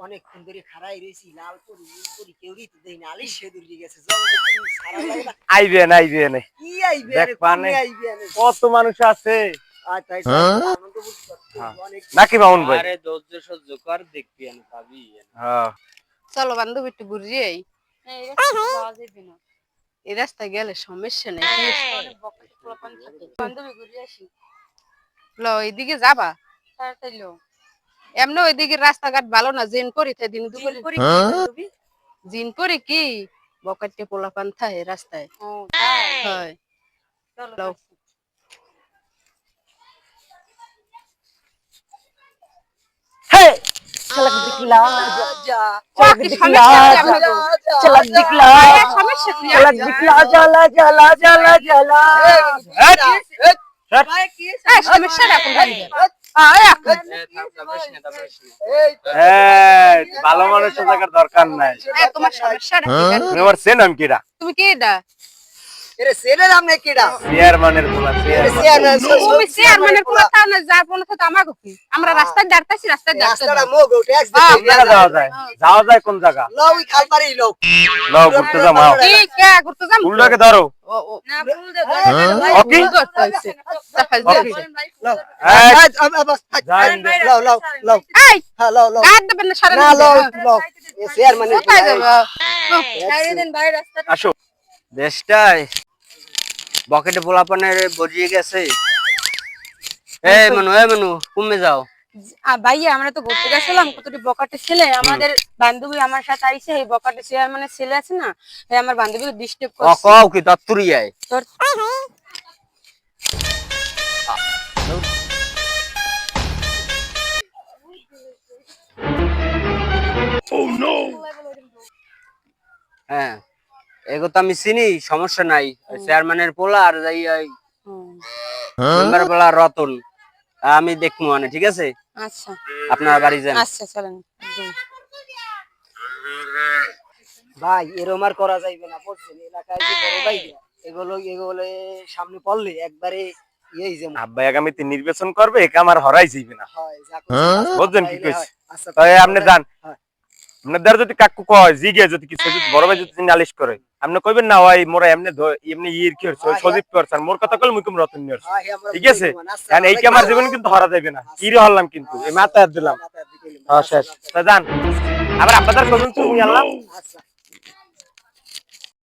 অনেকক্ষণ ধরে খাড়াই রয়েছি, লাল করি নীল করি কেউ রিতে দেই না, আলিশ সে দূর গেছে। আইবেন আইবেন কি আইবে দেখ আরে পানে কোনে আইবে আরে কত মানুষ আছে আচ্ছা আনন্দ বুঝতে অনেক নাকি মামুন ভাই? আরে ধৈর্য সহ্য কর, দেখবি আমি পাবি। হ্যাঁ চলো বান্ধবী একটু ঘুরি এই এই রাস্তায় গেলে সমস্যা নেই বান্ধবী ঘুরে আসি লো এইদিকে যাবা তাড়াতাড়ি লো এমনি ওইদিকে রাস্তাঘাট ভালো না জিন পরি তাই দিন দুপুরে জিন পরি কি বকাটে পোলাপান থাকে রাস্তায় হয় চলো হে চলক দিখলা যা চলক দিখলা সমস্যা কি চলক দিখলা জ্বালা জ্বালা জ্বালা জ্বালা ভাই কি সমস্যা রাখুন ভালো মানুষের থাকার দরকার নাই। তোমার সমস্যা তোমার সেনাম কিরা? তুমি কি এটা এরে সেলে নাম নে কিডা চেয়ারম্যানের পোলা চেয়ারম্যান। তুমি চেয়ারম্যানের পুরো তা না যার কোন তো আমাগো কি আমরা রাস্তায় দাঁড়াইছি রাস্তায় রাস্তাটা মোগো ট্যাক্স কোথায় যাওয়া যায় কোন জায়গা? লই খালপারি লোক লও ঘুরতে যাও মাও। কি কে করতে যাম ফুলটাকে ধরো। ও ও না ফুল দে ওকে করতে হইছে তাফাজ দিছে লও এই, যাই লও লও লও এই হ্যাঁ লও লও কাট দেবেন না সারা না লও লও এ শেয়ার মানে কোথায় যাব সাইরে দেন ভাই রাস্তা আসো। দেশটায় বকেটে পোলাপানের বজিয়ে গেছে। এই মানু কমে যাও। ভাইয়া আমরা তো ঘুরতে গেছিলাম কতটি বকাটে ছেলে আমাদের বান্ধবী আমার সাথে আইছে এই বকাটে চেয়ারম্যানের ছেলে আছে না এই আমার বান্ধবীকে ডিস্টার্ব করছে কও কি তত্তুরি আয়। তোর হ্যাঁ এগো তো আমি চিনি, সমস্যা নাই। চেয়ারম্যানের পোলা আর যাই ওই মেম্বার পোলা রতন, আমি দেখবো মানে, ঠিক আছে? আচ্ছা আপনার বাড়ি যান। আচ্ছা চলেন ভাই এরম আর করা যাইবে না বুঝছেন এলাকায় যে বড় ভাই এগুলো এগুলো সামনে পড়লে একবারে এই যে আব্বাই আগামীতে নির্বাচন করবে, একে আমার হরাই যাইবে না। হয় যা বুঝছেন কি কইছি? আচ্ছা তাই আপনি যান। হ্যাঁ। আপনাদের যদি কাকু কয় জিগে যদি কিছু যদি বড় ভাই যদি নালিশ করে, আপনি কইবেন না ওই মোরা এমনি এমনি ইর কি হচ্ছে সজীব করছেন, মোর কথা কল মুকুম রতন নিয়ে আসছে। ঠিক আছে? কারণ এই কি আমার জীবন কিন্তু হরা যাইবে না। কি রে হলাম কিন্তু এই মাথায় দিলাম। হ্যাঁ শেষ। তা যান। আবার আপনাদের কজন তুমি আল্লাহ। আচ্ছা